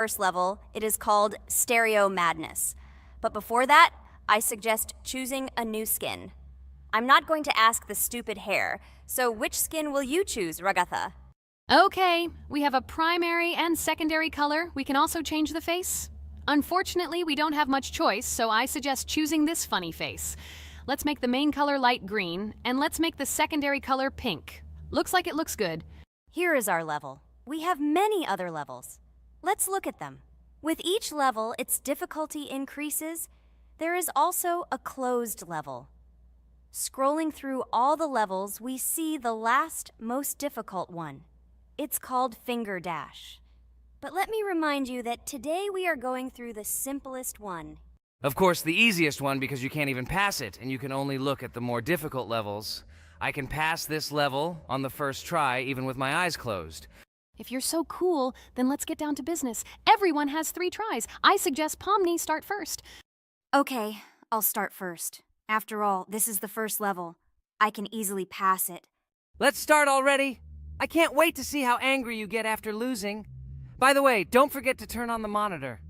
First level, it is called Stereo Madness. But before that, I suggest choosing a new skin. I'm not going to ask the stupid hair, so which skin will you choose, Ragatha? Okay, we have a primary and secondary color. We can also change the face. Unfortunately, we don't have much choice, so I suggest choosing this funny face. Let's make the main color light green, and let's make the secondary color pink. Looks like it looks good. Here is our level. We have many other levels. Let's look at them. With each level, its difficulty increases. There is also a closed level. Scrolling through all the levels, we see the last, most difficult one. It's called Finger Dash. But let me remind you that today we are going through the simplest one. Of course, the easiest one because you can't even pass it, and you can only look at the more difficult levels. I can pass this level on the first try, even with my eyes closed. If you're so cool, then let's get down to business. Everyone has 3 tries. I suggest Pomni start first. Okay, I'll start first. After all, this is the first level. I can easily pass it. Let's start already. I can't wait to see how angry you get after losing. By the way, don't forget to turn on the monitor.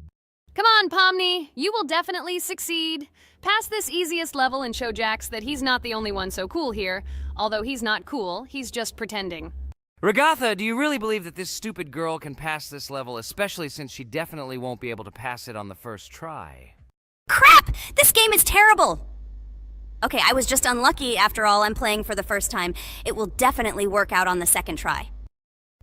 Come on, Pomni. You will definitely succeed. Pass this easiest level and show Jax that he's not the only one so cool here. Although he's not cool, he's just pretending. Ragatha, do you really believe that this stupid girl can pass this level, especially since she definitely won't be able to pass it on the first try? Crap! This game is terrible! Okay, I was just unlucky. After all, I'm playing for the first time. It will definitely work out on the second try.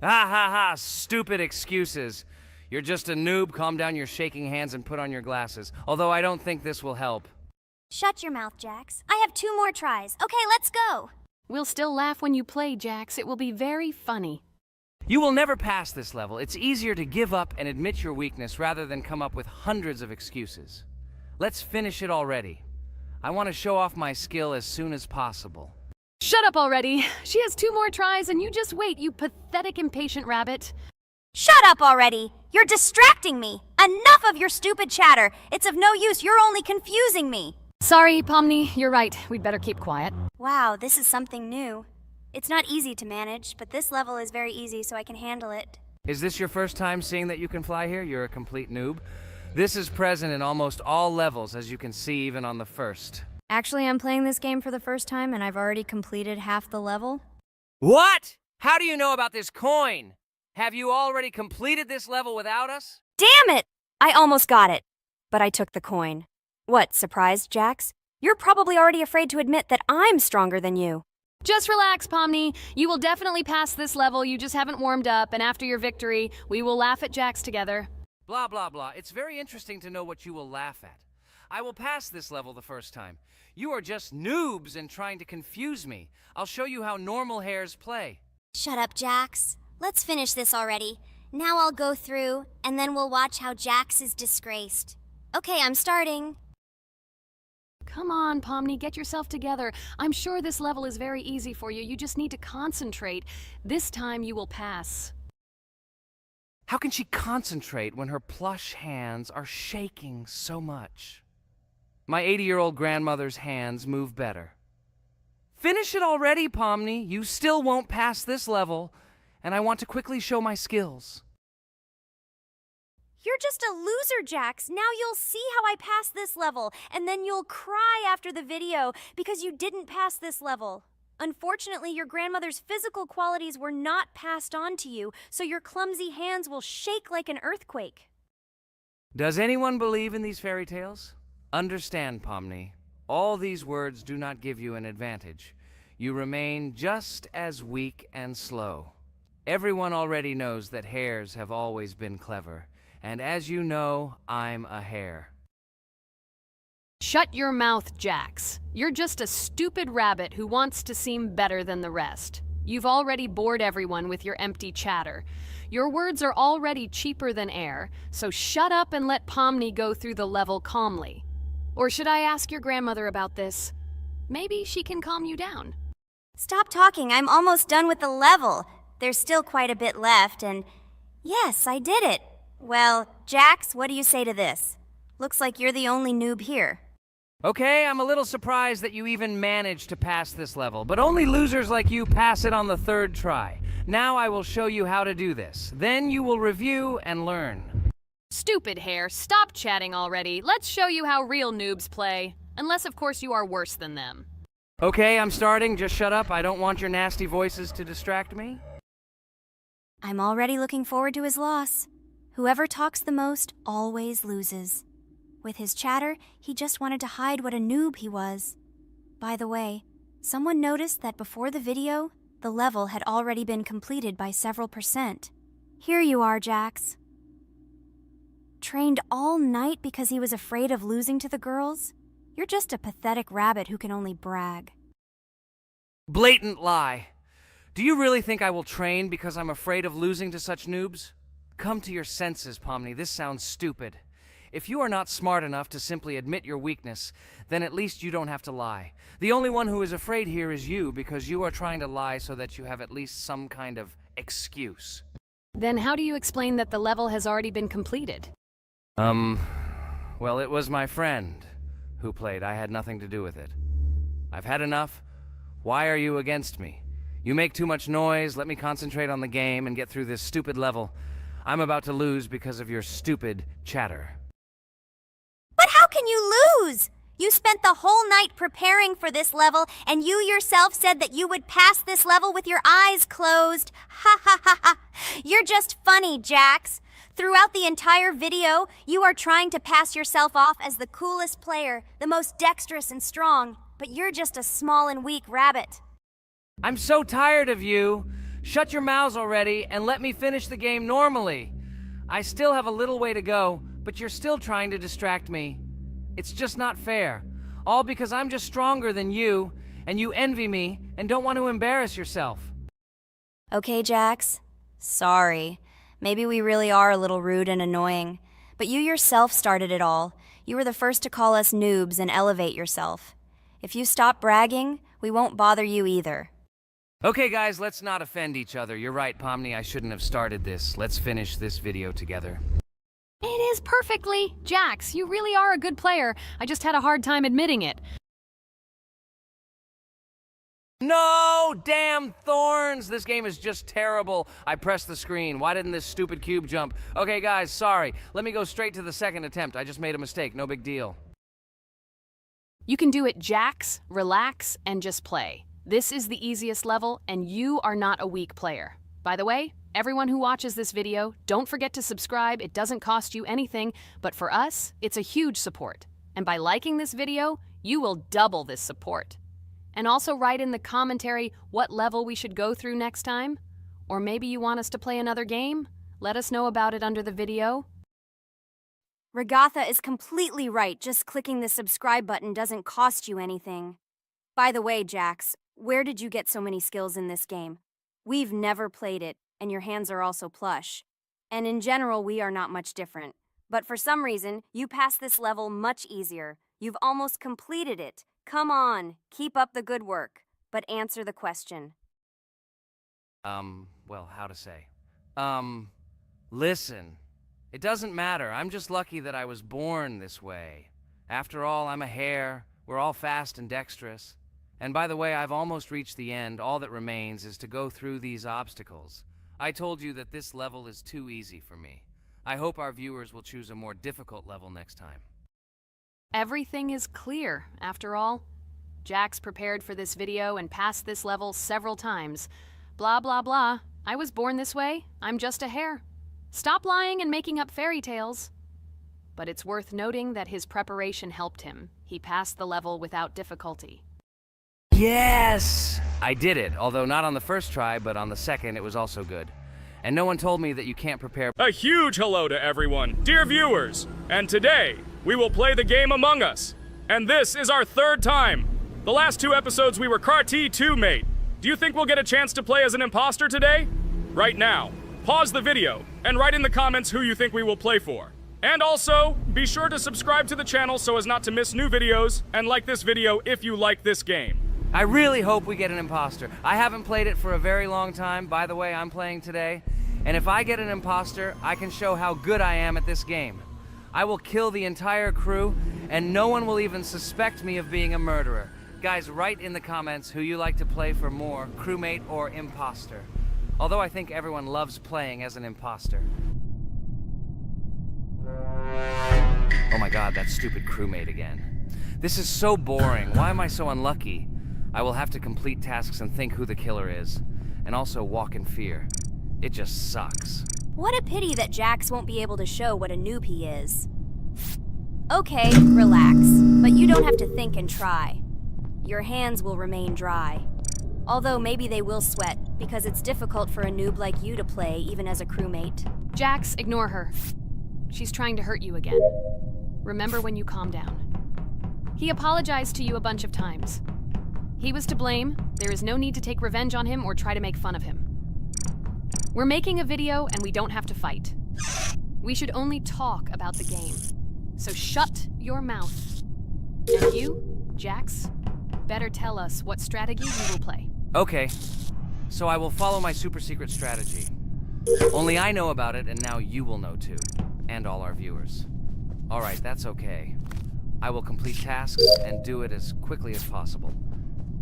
Ha ha ha, stupid excuses. You're just a noob, calm down your shaking hands and put on your glasses. Although I don't think this will help. Shut your mouth, Jax. I have 2 more tries. Okay, let's go! We'll still laugh when you play, Jax. It will be very funny. You will never pass this level. It's easier to give up and admit your weakness rather than come up with hundreds of excuses. Let's finish it already. I want to show off my skill as soon as possible. Shut up already. She has 2 more tries and you just wait, you pathetic impatient rabbit. Shut up already! You're distracting me! Enough of your stupid chatter! It's of no use, you're only confusing me! Sorry, Pomni, you're right. We'd better keep quiet. Wow, this is something new. It's not easy to manage, but this level is very easy, so I can handle it. Is this your first time seeing that you can fly here? You're a complete noob. This is present in almost all levels, as you can see even on the first. Actually, I'm playing this game for the first time, and I've already completed half the level. What? How do you know about this coin? Have you already completed this level without us? Damn it! I almost got it, but I took the coin. What, surprised, Jax? You're probably already afraid to admit that I'm stronger than you. Just relax, Pomni. You will definitely pass this level, you just haven't warmed up, and after your victory, we will laugh at Jax together. Blah, blah, blah. It's very interesting to know what you will laugh at. I will pass this level the first time. You are just noobs and trying to confuse me. I'll show you how normal hares play. Shut up, Jax. Let's finish this already. Now I'll go through, and then we'll watch how Jax is disgraced. Okay, I'm starting. Come on, Pomni, get yourself together. I'm sure this level is very easy for you. You just need to concentrate. This time you will pass. How can she concentrate when her plush hands are shaking so much? My 80-year-old grandmother's hands move better. Finish it already, Pomni. You still won't pass this level, and I want to quickly show my skills. You're just a loser, Jax. Now you'll see how I pass this level, and then you'll cry after the video because you didn't pass this level. Unfortunately, your grandmother's physical qualities were not passed on to you, so your clumsy hands will shake like an earthquake. Does anyone believe in these fairy tales? Understand, Pomni. All these words do not give you an advantage. You remain just as weak and slow. Everyone already knows that hares have always been clever. And as you know, I'm a hare. Shut your mouth, Jax. You're just a stupid rabbit who wants to seem better than the rest. You've already bored everyone with your empty chatter. Your words are already cheaper than air, so shut up and let Pomni go through the level calmly. Or should I ask your grandmother about this? Maybe she can calm you down. Stop talking. I'm almost done with the level. There's still quite a bit left, and yes, I did it. Well, Jax, what do you say to this? Looks like you're the only noob here. Okay, I'm a little surprised that you even managed to pass this level, but only losers like you pass it on the 3rd try. Now I will show you how to do this. Then you will review and learn. Stupid hair, stop chatting already. Let's show you how real noobs play. Unless, of course, you are worse than them. Okay, I'm starting. Just shut up. I don't want your nasty voices to distract me. I'm already looking forward to his loss. Whoever talks the most always loses. With his chatter, he just wanted to hide what a noob he was. By the way, someone noticed that before the video, the level had already been completed by several %. Here you are, Jax. Trained all night because he was afraid of losing to the girls? You're just a pathetic rabbit who can only brag. Blatant lie. Do you really think I will train because I'm afraid of losing to such noobs? Come to your senses, Pomni. This sounds stupid. If you are not smart enough to simply admit your weakness, then at least you don't have to lie. The only one who is afraid here is you, because you are trying to lie so that you have at least some kind of excuse. Then how do you explain that the level has already been completed? Well, it was my friend who played. I had nothing to do with it. I've had enough. Why are you against me? You make too much noise. Let me concentrate on the game and get through this stupid level. I'm about to lose because of your stupid chatter. But how can you lose? You spent the whole night preparing for this level, and you yourself said that you would pass this level with your eyes closed. Ha ha ha ha. You're just funny, Jax. Throughout the entire video, you are trying to pass yourself off as the coolest player, the most dexterous and strong, but you're just a small and weak rabbit. I'm so tired of you. Shut your mouths already and let me finish the game normally. I still have a little way to go, but you're still trying to distract me. It's just not fair. All because I'm just stronger than you, and you envy me and don't want to embarrass yourself. Okay, Jax. Sorry. Maybe we really are a little rude and annoying. But you yourself started it all. You were the first to call us noobs and elevate yourself. If you stop bragging, we won't bother you either. Okay, guys, let's not offend each other. You're right, Pomni, I shouldn't have started this. Let's finish this video together. It is perfectly. Jax, you really are a good player. I just had a hard time admitting it. No! Damn thorns! This game is just terrible. I pressed the screen. Why didn't this stupid cube jump? Okay, guys, sorry. Let me go straight to the second attempt. I just made a mistake. No big deal. You can do it, Jax, relax, and just play. This is the easiest level, and you are not a weak player. By the way, everyone who watches this video, don't forget to subscribe. It doesn't cost you anything, but for us, it's a huge support. And by liking this video, you will double this support. And also write in the commentary what level we should go through next time. Or maybe you want us to play another game? Let us know about it under the video. Regatha is completely right. Just clicking the subscribe button doesn't cost you anything. By the way, Jax, where did you get so many skills in this game? We've never played it, and your hands are also plush. And in general, we are not much different. But for some reason, you passed this level much easier. You've almost completed it. Come on, keep up the good work, but answer the question. Well, how to say? Listen. It doesn't matter. I'm just lucky that I was born this way. After all, I'm a hare. We're all fast and dexterous. And by the way, I've almost reached the end. All that remains is to go through these obstacles. I told you that this level is too easy for me. I hope our viewers will choose a more difficult level next time. Everything is clear, after all. Jax prepared for this video and passed this level several times. Blah, blah, blah. I was born this way. I'm just a hare. Stop lying and making up fairy tales. But it's worth noting that his preparation helped him. He passed the level without difficulty. Yes! I did it, although not on the first try, but on the second it was also good. And no one told me that you can't prepare. A huge hello to everyone, dear viewers. And today, we will play the game Among Us. And this is our third time. The last two episodes we were Carti 2 mate. Do you think we'll get a chance to play as an imposter today? Right now, pause the video and write in the comments who you think we will play for. And also, be sure to subscribe to the channel so as not to miss new videos, and like this video if you like this game. I really hope we get an imposter. I haven't played it for a very long time. By the way, I'm playing today. And if I get an imposter, I can show how good I am at this game. I will kill the entire crew, and no one will even suspect me of being a murderer. Guys, write in the comments who you like to play for more, crewmate or imposter. Although I think everyone loves playing as an imposter. Oh my god, that stupid crewmate again. This is so boring. Why am I so unlucky? I will have to complete tasks and think who the killer is, and also walk in fear. It just sucks. What a pity that Jax won't be able to show what a noob he is. Okay, relax, but you don't have to think and try. Your hands will remain dry. Although maybe they will sweat, because it's difficult for a noob like you to play even as a crewmate. Jax, ignore her. She's trying to hurt you again. Remember when you calm down. He apologized to you a bunch of times. He was to blame. There is no need to take revenge on him or try to make fun of him. We're making a video and we don't have to fight. We should only talk about the game. So shut your mouth. And you, Jax, better tell us what strategy you will play. Okay, so I will follow my super secret strategy. Only I know about it, and now you will know too. And all our viewers. Alright, that's okay. I will complete tasks and do it as quickly as possible.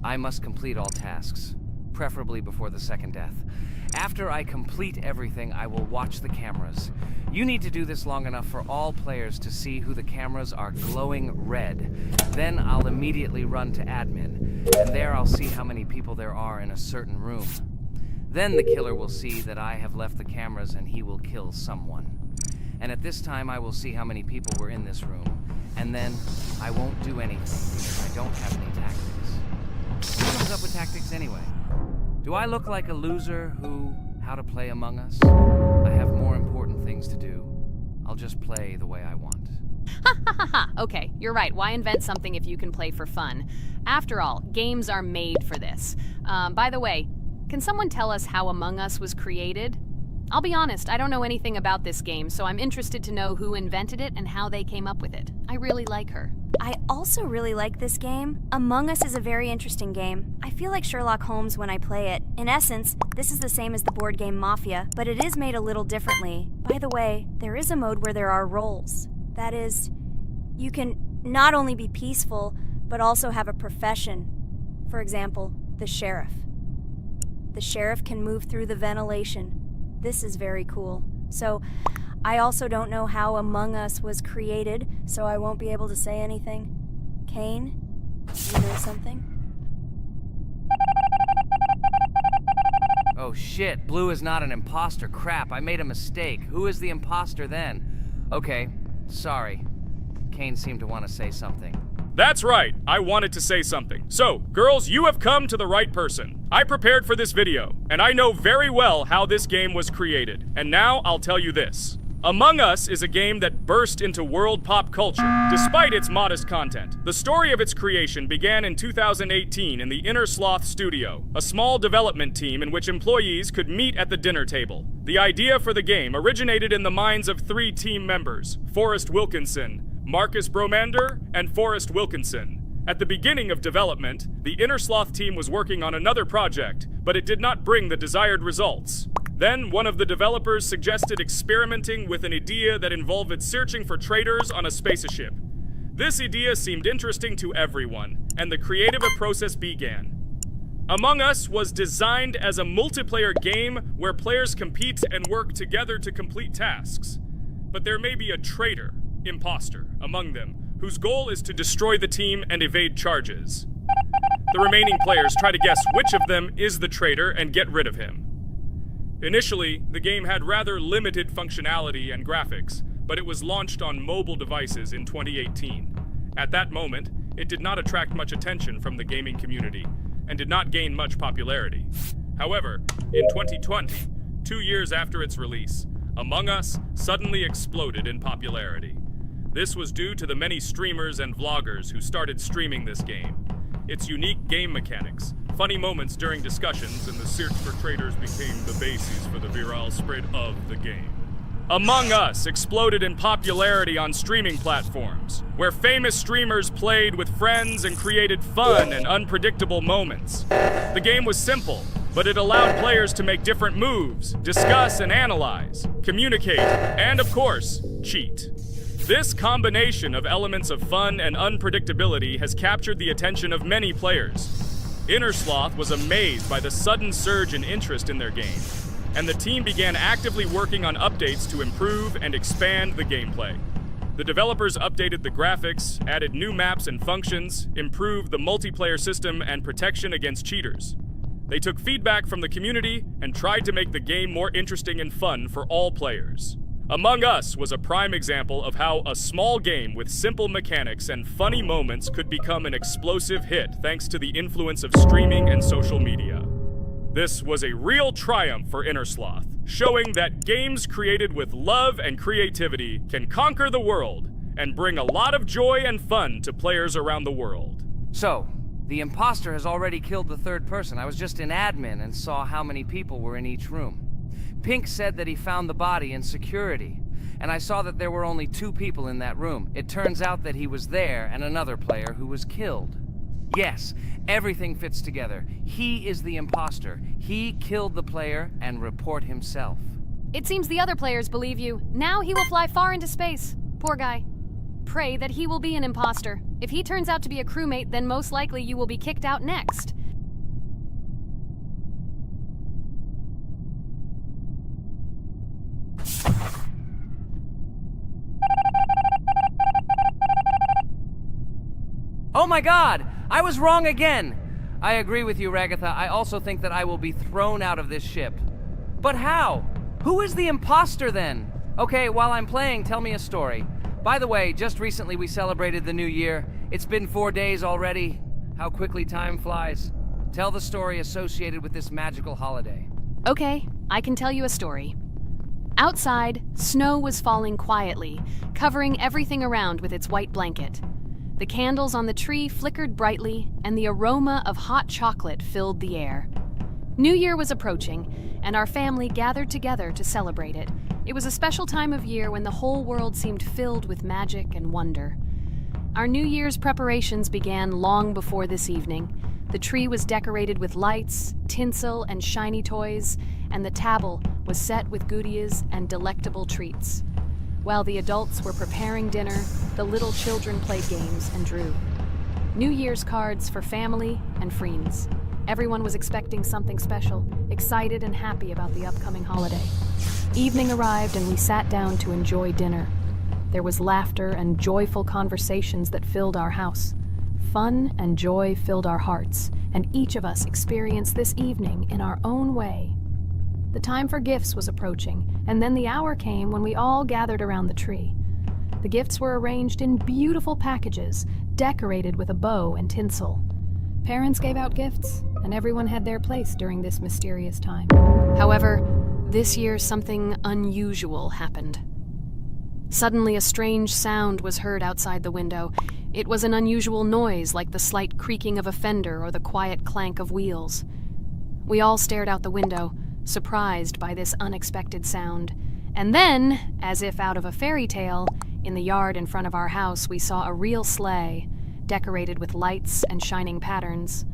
I must complete all tasks, preferably before the second death. After I complete everything, I will watch the cameras. You need to do this long enough for all players to see who the cameras are glowing red. Then I'll immediately run to admin, and there I'll see how many people there are in a certain room. Then the killer will see that I have left the cameras and he will kill someone. And at this time I will see how many people were in this room. And then I won't do anything because I don't have any tactics. Who comes up with tactics anyway? Do I look like a loser who, how to play Among Us? I have more important things to do. I'll just play the way I want. Ha ha ha ha! Okay, you're right. Why invent something if you can play for fun? After all, games are made for this. By the way, can someone tell us how Among Us was created? I'll be honest, I don't know anything about this game, so I'm interested to know who invented it and how they came up with it. I really like her. I also really like this game. Among Us is a very interesting game. I feel like Sherlock Holmes when I play it. In essence, this is the same as the board game Mafia, but it is made a little differently. By the way, there is a mode where there are roles. That is, you can not only be peaceful, but also have a profession. For example, the sheriff. The sheriff can move through the ventilation. This is very cool. So, I also don't know how Among Us was created, so I won't be able to say anything. Kane, you know something? Oh shit, Blue is not an imposter. Crap, I made a mistake. Who is the imposter then? Okay, sorry. Kane seemed to want to say something. That's right, I wanted to say something. So, girls, you have come to the right person. I prepared for this video, and I know very well how this game was created. And now I'll tell you this. Among Us is a game that burst into world pop culture, despite its modest content. The story of its creation began in 2018 in the Inner Sloth Studio, a small development team in which employees could meet at the dinner table. The idea for the game originated in the minds of 3 team members, Forrest Wilkinson, Marcus Bromander, and Forrest Wilkinson. At the beginning of development, the Inner Sloth team was working on another project, but it did not bring the desired results. Then, one of the developers suggested experimenting with an idea that involved searching for traitors on a spaceship. This idea seemed interesting to everyone, and the creative process began. Among Us was designed as a multiplayer game where players compete and work together to complete tasks. But there may be a traitor, imposter, among them, whose goal is to destroy the team and evade charges. The remaining players try to guess which of them is the traitor and get rid of him. Initially, the game had rather limited functionality and graphics, but it was launched on mobile devices in 2018. At that moment, it did not attract much attention from the gaming community, and did not gain much popularity. However, in 2020, 2 years after its release, Among Us suddenly exploded in popularity. This was due to the many streamers and vloggers who started streaming this game. Its unique game mechanics, funny moments during discussions, and the search for traitors became the basis for the viral spread of the game. Among Us exploded in popularity on streaming platforms, where famous streamers played with friends and created fun and unpredictable moments. The game was simple, but it allowed players to make different moves, discuss and analyze, communicate, and of course, cheat. This combination of elements of fun and unpredictability has captured the attention of many players. Inner Sloth was amazed by the sudden surge in interest in their game, and the team began actively working on updates to improve and expand the gameplay. The developers updated the graphics, added new maps and functions, improved the multiplayer system and protection against cheaters. They took feedback from the community and tried to make the game more interesting and fun for all players. Among Us was a prime example of how a small game with simple mechanics and funny moments could become an explosive hit thanks to the influence of streaming and social media. This was a real triumph for Innersloth, showing that games created with love and creativity can conquer the world and bring a lot of joy and fun to players around the world. So, the imposter has already killed the third person. I was just in admin and saw how many people were in each room. Pink said that he found the body in security, and I saw that there were only 2 people in that room. It turns out that he was there and another player who was killed. Yes, everything fits together. He is the imposter. He killed the player and report himself. It seems the other players believe you. Now he will fly far into space. Poor guy. Pray that he will be an imposter. If he turns out to be a crewmate, then most likely you will be kicked out next. Oh my god! I was wrong again! I agree with you, Ragatha. I also think that I will be thrown out of this ship. But how? Who is the imposter then? Okay, while I'm playing, tell me a story. By the way, just recently we celebrated the new year. It's been 4 days already. How quickly time flies. Tell the story associated with this magical holiday. Okay, I can tell you a story. Outside, snow was falling quietly, covering everything around with its white blanket. The candles on the tree flickered brightly, and the aroma of hot chocolate filled the air. New Year was approaching, and our family gathered together to celebrate it. It was a special time of year when the whole world seemed filled with magic and wonder. Our New Year's preparations began long before this evening. The tree was decorated with lights, tinsel, and shiny toys, and the table was set with goodies and delectable treats. While the adults were preparing dinner, the little children played games and drew. New Year's cards for family and friends. Everyone was expecting something special, excited and happy about the upcoming holiday. Evening arrived and we sat down to enjoy dinner. There was laughter and joyful conversations that filled our house. Fun and joy filled our hearts, and each of us experienced this evening in our own way. The time for gifts was approaching, and then the hour came when we all gathered around the tree. The gifts were arranged in beautiful packages, decorated with a bow and tinsel. Parents gave out gifts, and everyone had their place during this mysterious time. However, this year something unusual happened. Suddenly a strange sound was heard outside the window. It was an unusual noise, like the slight creaking of a fender or the quiet clank of wheels. We all stared out the window, surprised by this unexpected sound. And then, as if out of a fairy tale, in the yard in front of our house we saw a real sleigh, decorated with lights and shining patterns.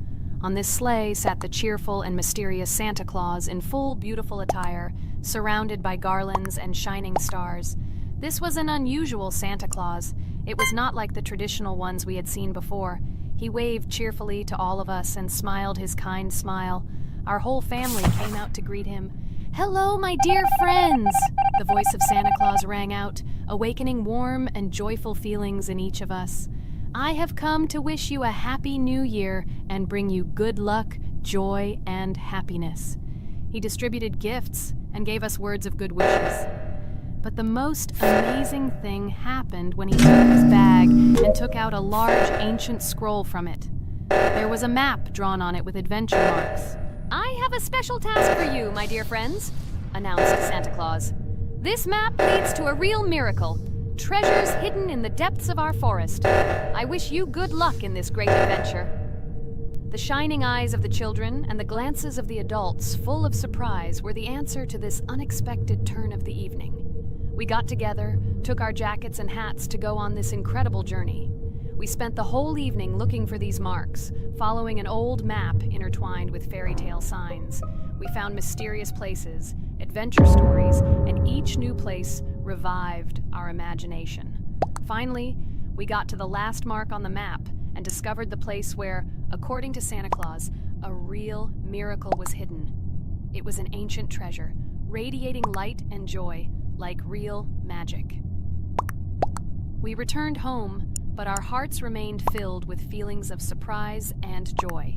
On this sleigh sat the cheerful and mysterious Santa Claus in full beautiful attire, surrounded by garlands and shining stars. This was an unusual Santa Claus. It was not like the traditional ones we had seen before. He waved cheerfully to all of us and smiled his kind smile. Our whole family came out to greet him. "Hello, my dear friends!" The voice of Santa Claus rang out, awakening warm and joyful feelings in each of us. "I have come to wish you a happy new year and bring you good luck, joy, and happiness." He distributed gifts and gave us words of good wishes. But the most amazing thing happened when he took his bag and took out a large ancient scroll from it. There was a map drawn on it with adventure marks. "I have a special task for you, my dear friends," announced Santa Claus. "This map leads to a real miracle. Treasures hidden in the depths of our forest. I wish you good luck in this great adventure." The shining eyes of the children and the glances of the adults, full of surprise, were the answer to this unexpected turn of the evening. We got together, took our jackets and hats to go on this incredible journey. We spent the whole evening looking for these marks, following an old map intertwined with fairy tale signs. We found mysterious places, adventure stories, and each new place revived our imagination. Finally, we got to the last mark on the map and discovered the place where, according to Santa Claus, a real miracle was hidden. It was an ancient treasure, radiating light and joy, like real magic. We returned home, but our hearts remained filled with feelings of surprise and joy.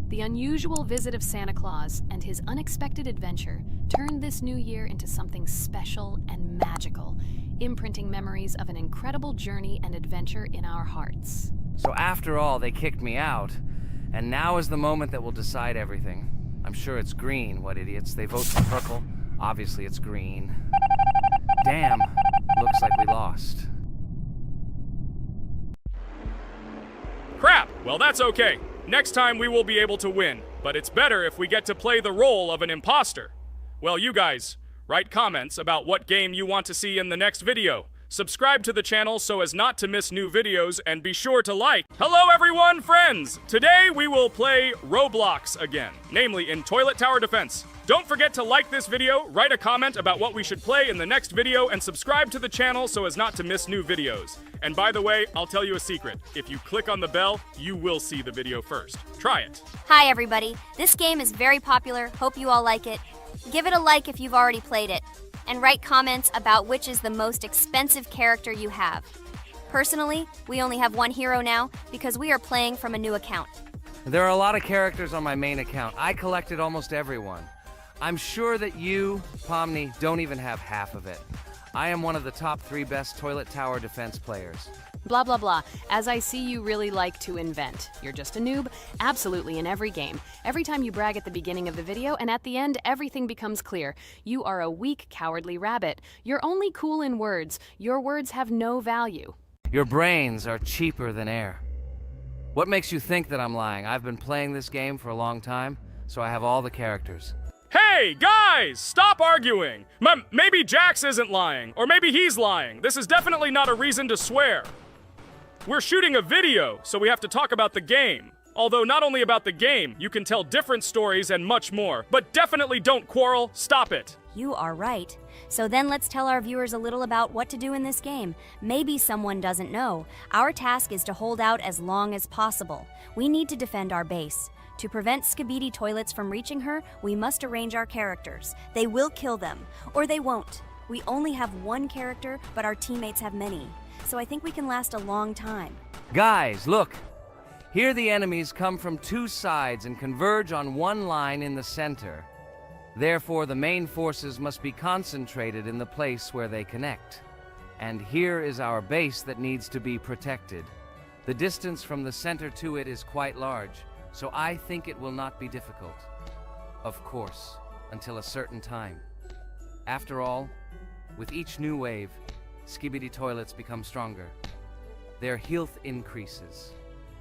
The unusual visit of Santa Claus and his unexpected adventure turned this new year into something special and magical, imprinting memories of an incredible journey and adventure in our hearts. So after all, they kicked me out, and now is the moment that will decide everything. I'm sure it's green, what idiots. They vote for purple. Obviously it's green. Damn, looks like we lost. Crap! Well, that's okay. Next time we will be able to win, but it's better if we get to play the role of an imposter. Well, you guys, write comments about what game you want to see in the next video. Subscribe to the channel so as not to miss new videos, and be sure to like. Hello everyone, friends! Today we will play Roblox again, namely in Toilet Tower Defense. Don't forget to like this video, write a comment about what we should play in the next video, and subscribe to the channel so as not to miss new videos. And by the way, I'll tell you a secret. If you click on the bell, you will see the video first. Try it. Hi, everybody. This game is very popular. Hope you all like it. Give it a like if you've already played it, and write comments about which is the most expensive character you have. Personally, we only have one hero now because we are playing from a new account. There are a lot of characters on my main account. I collected almost everyone. I'm sure that you, Pomni, don't even have half of it. I am one of the top 3 best Toilet Tower Defense players. Blah, blah, blah. As I see you really like to invent. You're just a noob? Absolutely, in every game. Every time you brag at the beginning of the video, and at the end, everything becomes clear. You are a weak, cowardly rabbit. You're only cool in words. Your words have no value. Your brains are cheaper than air. What makes you think that I'm lying? I've been playing this game for a long time, so I have all the characters. Hey, guys! Stop arguing! Maybe Jax isn't lying, or maybe he's lying. This is definitely not a reason to swear. We're shooting a video, so we have to talk about the game. Although not only about the game, you can tell different stories and much more. But definitely don't quarrel. Stop it. You are right. So then let's tell our viewers a little about what to do in this game. Maybe someone doesn't know. Our task is to hold out as long as possible. We need to defend our base. To prevent Skibidi Toilets from reaching her, we must arrange our characters. They will kill them, or they won't. We only have one character, but our teammates have many. So I think we can last a long time. Guys, look! Here the enemies come from 2 sides and converge on one line in the center. Therefore, the main forces must be concentrated in the place where they connect. And here is our base that needs to be protected. The distance from the center to it is quite large, so I think it will not be difficult. Of course, until a certain time. After all, with each new wave, Skibidi Toilets become stronger. Their health increases,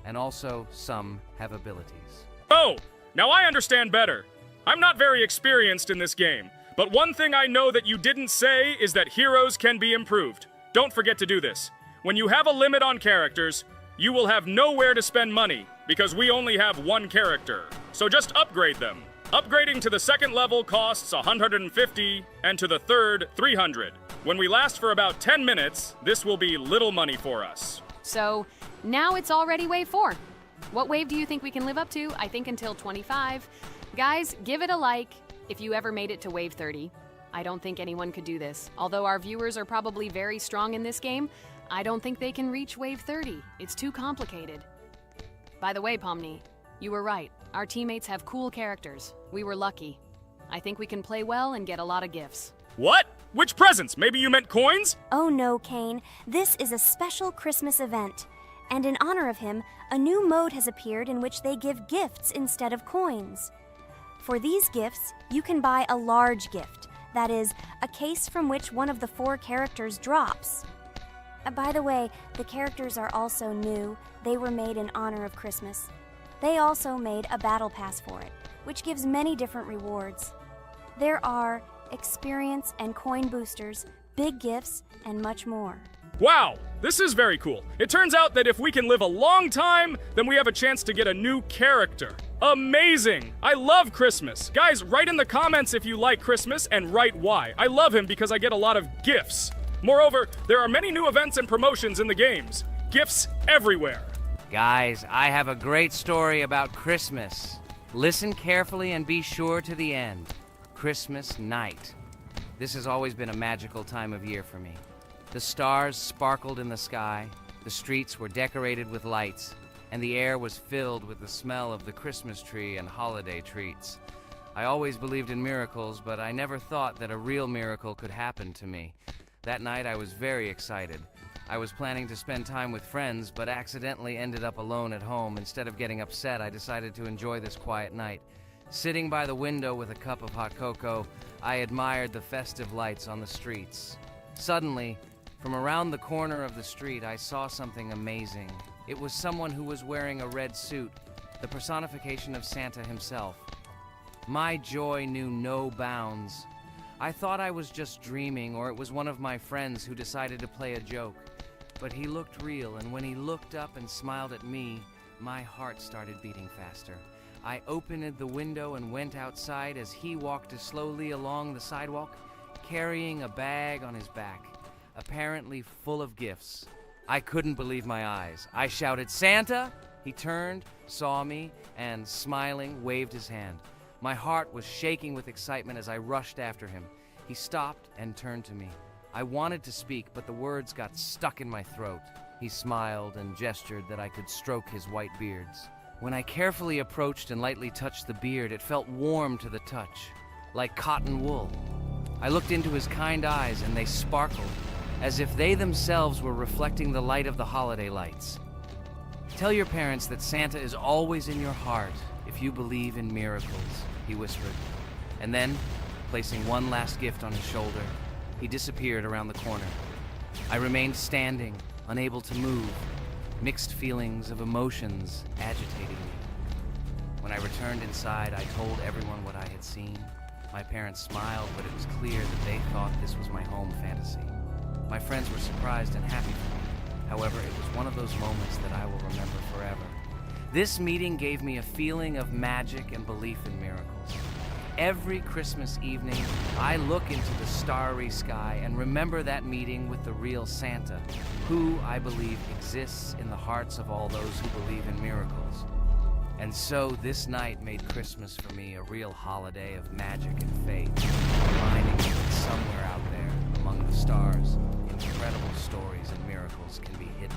and also some have abilities. Oh, now I understand better. I'm not very experienced in this game, but one thing I know that you didn't say is that heroes can be improved. Don't forget to do this. When you have a limit on characters, you will have nowhere to spend money, because we only have one character. So just upgrade them. Upgrading to the 2nd level costs 150, and to the 3rd, 300. When we last for about 10 minutes, this will be little money for us. So, now it's already wave 4. What wave do you think we can live up to? I think until 25. Guys, give it a like if you ever made it to wave 30. I don't think anyone could do this. Although our viewers are probably very strong in this game, I don't think they can reach wave 30. It's too complicated. By the way, Pomni, you were right. Our teammates have cool characters. We were lucky. I think we can play well and get a lot of gifts. What? Which presents? Maybe you meant coins? Oh no, Kane. This is a special Christmas event. And in honor of him, a new mode has appeared in which they give gifts instead of coins. For these gifts, you can buy a large gift. That is, a case from which one of the 4 characters drops. By the way, the characters are also new. They were made in honor of Christmas. They also made a battle pass for it, which gives many different rewards. There are experience and coin boosters, big gifts, and much more. Wow, this is very cool. It turns out that if we can live a long time, then we have a chance to get a new character. Amazing! I love Christmas. Guys, write in the comments if you like Christmas and write why. I love him because I get a lot of gifts. Moreover, there are many new events and promotions in the games. Gifts everywhere. Guys, I have a great story about Christmas. Listen carefully and be sure to the end. Christmas night. This has always been a magical time of year for me. The stars sparkled in the sky, the streets were decorated with lights, and the air was filled with the smell of the Christmas tree and holiday treats. I always believed in miracles, but I never thought that a real miracle could happen to me. That night I was very excited. I was planning to spend time with friends, but accidentally ended up alone at home. Instead of getting upset, I decided to enjoy this quiet night. Sitting by the window with a cup of hot cocoa, I admired the festive lights on the streets. Suddenly, from around the corner of the street, I saw something amazing. It was someone who was wearing a red suit, the personification of Santa himself. My joy knew no bounds. I thought I was just dreaming, or it was one of my friends who decided to play a joke. But he looked real, and when he looked up and smiled at me, my heart started beating faster. I opened the window and went outside as he walked slowly along the sidewalk, carrying a bag on his back, apparently full of gifts. I couldn't believe my eyes. I shouted, "Santa!" He turned, saw me, and smiling, waved his hand. My heart was shaking with excitement as I rushed after him. He stopped and turned to me. I wanted to speak, but the words got stuck in my throat. He smiled and gestured that I could stroke his white beards. When I carefully approached and lightly touched the beard, it felt warm to the touch, like cotton wool. I looked into his kind eyes, and they sparkled, as if they themselves were reflecting the light of the holiday lights. "Tell your parents that Santa is always in your heart if you believe in miracles," he whispered. And then, placing one last gift on his shoulder, he disappeared around the corner. I remained standing, unable to move, mixed feelings of emotions agitating me. When I returned inside, I told everyone what I had seen. My parents smiled, but it was clear that they thought this was my home fantasy. My friends were surprised and happy for me. However, it was one of those moments that I will remember forever. This meeting gave me a feeling of magic and belief in miracles. Every Christmas evening, I look into the starry sky and remember that meeting with the real Santa, who, I believe, exists in the hearts of all those who believe in miracles. And so this night made Christmas for me a real holiday of magic and faith, reminding me that somewhere out there, among the stars, incredible stories and miracles can be hidden.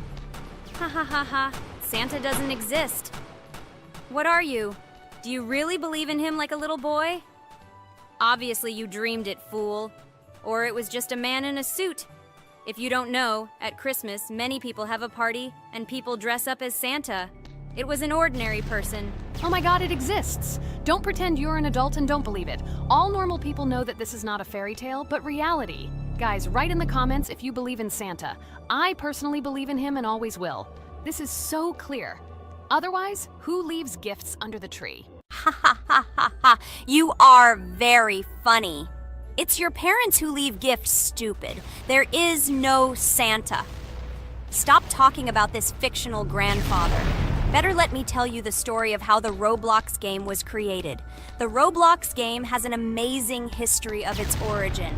Ha ha ha ha. Santa doesn't exist. What are you? Do you really believe in him like a little boy? Obviously you dreamed it, fool. Or it was just a man in a suit. If you don't know, at Christmas, many people have a party and people dress up as Santa. It was an ordinary person. Oh my god, it exists! Don't pretend you're an adult and don't believe it. All normal people know that this is not a fairy tale, but reality. Guys, write in the comments if you believe in Santa. I personally believe in him and always will. This is so clear. Otherwise, who leaves gifts under the tree? Ha ha ha ha ha. You are very funny. It's your parents who leave gifts, stupid. There is no Santa. Stop talking about this fictional grandfather. Better let me tell you the story of how the Roblox game was created. The Roblox game has an amazing history of its origin.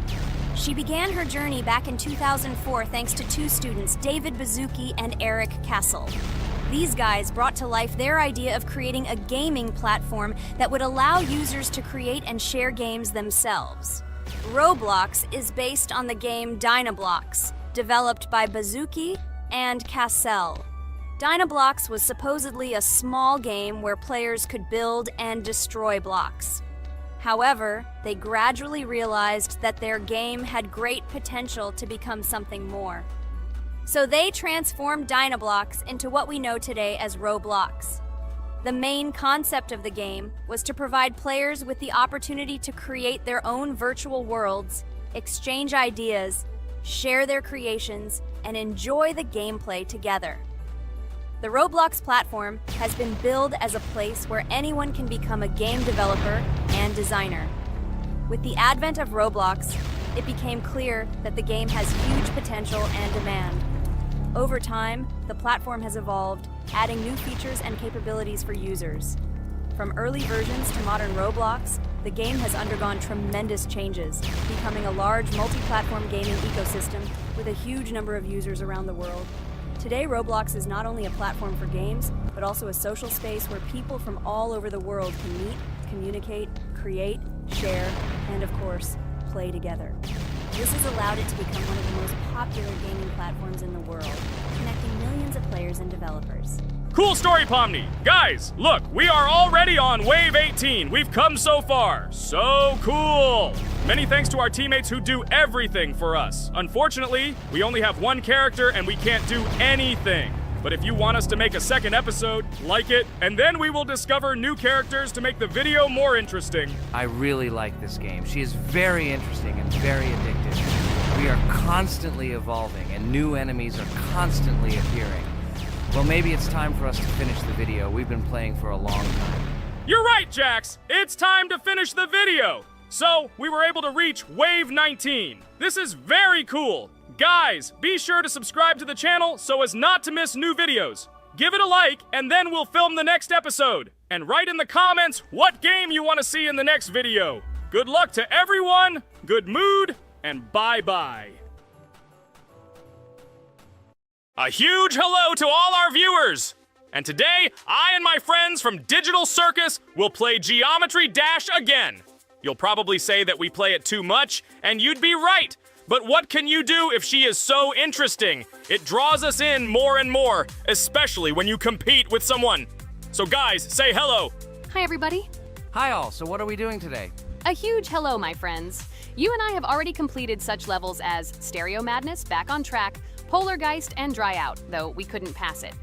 She began her journey back in 2004 thanks to two students, David Bazuki and Eric Castle. These guys brought to life their idea of creating a gaming platform that would allow users to create and share games themselves. Roblox is based on the game Dynablox, developed by Bazuki and Cassell. Dynablox was supposedly a small game where players could build and destroy blocks. However, they gradually realized that their game had great potential to become something more. So they transformed Dynablox into what we know today as Roblox. The main concept of the game was to provide players with the opportunity to create their own virtual worlds, exchange ideas, share their creations, and enjoy the gameplay together. The Roblox platform has been billed as a place where anyone can become a game developer and designer. With the advent of Roblox, it became clear that the game has huge potential and demand. Over time, the platform has evolved, adding new features and capabilities for users. From early versions to modern Roblox, the game has undergone tremendous changes, becoming a large multi-platform gaming ecosystem with a huge number of users around the world. Today, Roblox is not only a platform for games, but also a social space where people from all over the world can meet, communicate, create, share, and of course, play together. This has allowed it to become one of the most popular gaming platforms in the world, connecting millions of players and developers. Cool story, Pomni. Guys, look, we are already on Wave 18. We've come so far. So cool. Many thanks to our teammates who do everything for us. Unfortunately, we only have one character and we can't do anything. But if you want us to make a second episode, like it, and then we will discover new characters to make the video more interesting. I really like this game. She is very interesting and very addictive. We are constantly evolving and new enemies are constantly appearing. Well, maybe it's time for us to finish the video. We've been playing for a long time. You're right, Jax. It's time to finish the video. So, we were able to reach Wave 19. This is very cool. Guys, be sure to subscribe to the channel so as not to miss new videos. Give it a like, and then we'll film the next episode. And write in the comments what game you want to see in the next video. Good luck to everyone, good mood, and bye-bye. A huge hello to all our viewers! And today, I and my friends from Digital Circus will play Geometry Dash again. You'll probably say that we play it too much, and you'd be right. But what can you do if she is so interesting? It draws us in more and more, especially when you compete with someone. So guys, say hello. Hi, everybody. Hi all, so what are we doing today? A huge hello, my friends. You and I have already completed such levels as Stereo Madness, Back on Track, Polargeist, and Dry Out, though we couldn't pass it.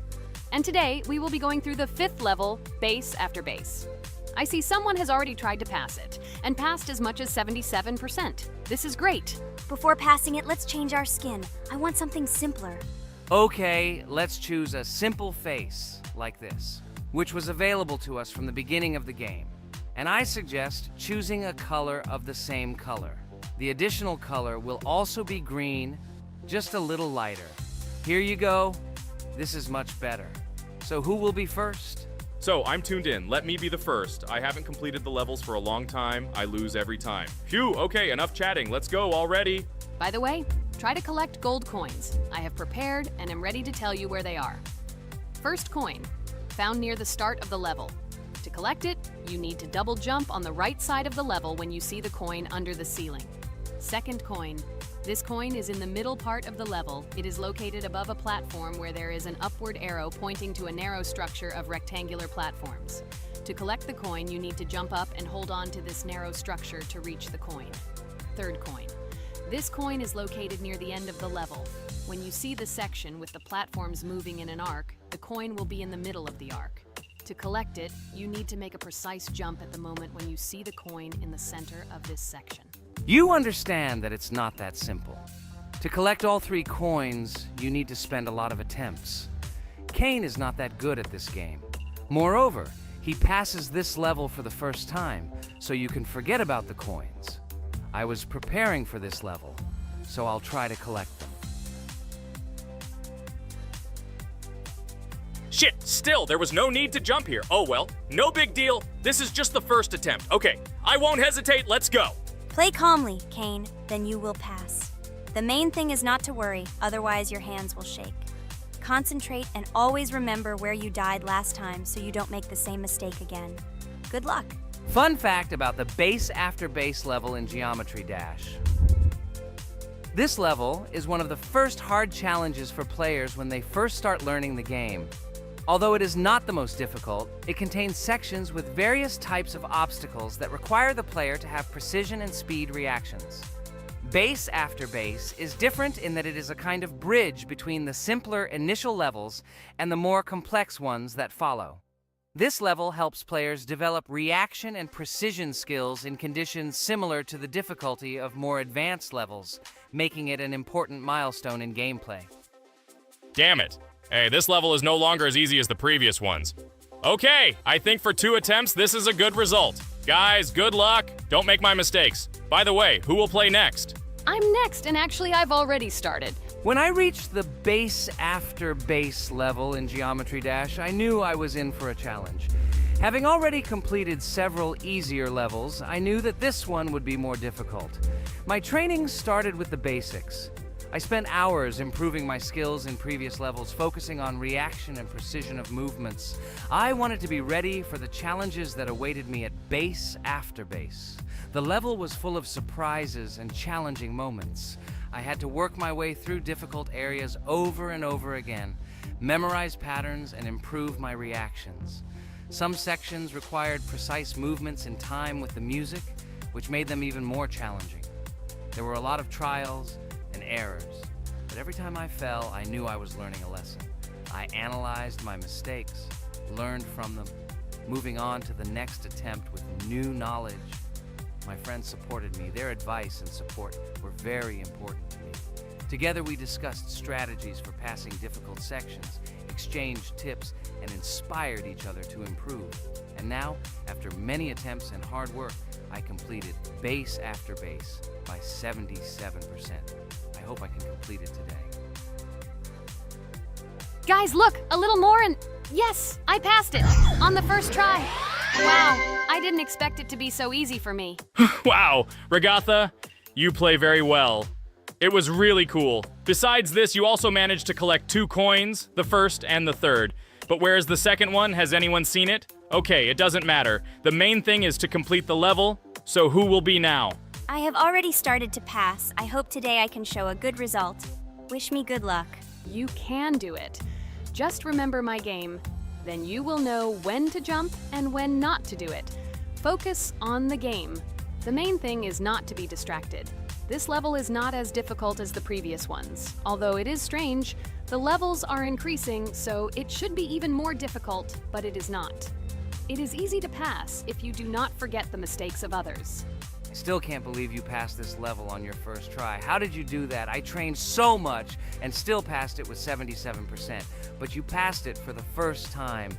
And today, we will be going through the 5th level, Base After Base. I see someone has already tried to pass it, and passed as much as 77%. This is great. Before passing it, let's change our skin. I want something simpler. Okay, let's choose a simple face, like this, which was available to us from the beginning of the game. And I suggest choosing a color of the same color. The additional color will also be green, just a little lighter. Here you go. This is much better. So who will be first? So, I'm tuned in. Let me be the first. I haven't completed the levels for a long time. I lose every time. Phew, okay, enough chatting. Let's go already. By the way, try to collect gold coins. I have prepared and am ready to tell you where they are. First coin, found near the start of the level. To collect it, you need to double jump on the right side of the level when you see the coin under the ceiling. Second coin. This coin is in the middle part of the level. It is located above a platform where there is an upward arrow pointing to a narrow structure of rectangular platforms. To collect the coin, you need to jump up and hold on to this narrow structure to reach the coin. Third coin. This coin is located near the end of the level. When you see the section with the platforms moving in an arc, the coin will be in the middle of the arc. To collect it, you need to make a precise jump at the moment when you see the coin in the center of this section. You understand that it's not that simple. To collect all 3 coins, you need to spend a lot of attempts. Kane is not that good at this game. Moreover, he passes this level for the first time, so you can forget about the coins. I was preparing for this level, so I'll try to collect them. Shit, still, there was no need to jump here. Oh well, no big deal. This is just the first attempt. Okay, I won't hesitate, let's go. Play calmly, Kane, then you will pass. The main thing is not to worry, otherwise your hands will shake. Concentrate and always remember where you died last time so you don't make the same mistake again. Good luck. Fun fact about the Base After Base level in Geometry Dash. This level is one of the first hard challenges for players when they first start learning the game. Although it is not the most difficult, it contains sections with various types of obstacles that require the player to have precision and speed reactions. Base After Base is different in that it is a kind of bridge between the simpler initial levels and the more complex ones that follow. This level helps players develop reaction and precision skills in conditions similar to the difficulty of more advanced levels, making it an important milestone in gameplay. Damn it. Hey, this level is no longer as easy as the previous ones. Okay, I think for 2 attempts, this is a good result. Guys, good luck. Don't make my mistakes. By the way, who will play next? I'm next, and actually I've already started. When I reached the Base After Base level in Geometry Dash, I knew I was in for a challenge. Having already completed several easier levels, I knew that this one would be more difficult. My training started with the basics. I spent hours improving my skills in previous levels, focusing on reaction and precision of movements. I wanted to be ready for the challenges that awaited me at base after base. The level was full of surprises and challenging moments. I had to work my way through difficult areas over and over again, memorize patterns, and improve my reactions. Some sections required precise movements in time with the music, which made them even more challenging. There were a lot of trials and errors, but every time I fell, I knew I was learning a lesson. I analyzed my mistakes, learned from them, moving on to the next attempt with new knowledge. My friends supported me. Their advice and support were very important to me. Together we discussed strategies for passing difficult sections, exchanged tips, and inspired each other to improve. And now, after many attempts and hard work, I completed base after base by 77%. I hope I can complete it today. Guys, look, a little more and yes, I passed it on the first try. Wow, I didn't expect it to be so easy for me. Wow, Regatha, you play very well. It was really cool. Besides this, you also managed to collect 2 coins, the first and the third. But where's the second one? Has anyone seen it? Okay, it doesn't matter. The main thing is to complete the level, so who will be now? I have already started to pass. I hope today I can show a good result. Wish me good luck. You can do it. Just remember my game. Then you will know when to jump and when not to do it. Focus on the game. The main thing is not to be distracted. This level is not as difficult as the previous ones. Although it is strange, the levels are increasing, so it should be even more difficult, but it is not. It is easy to pass if you do not forget the mistakes of others. I still can't believe you passed this level on your first try. How did you do that? I trained so much and still passed it with 77%. But you passed it for the first time,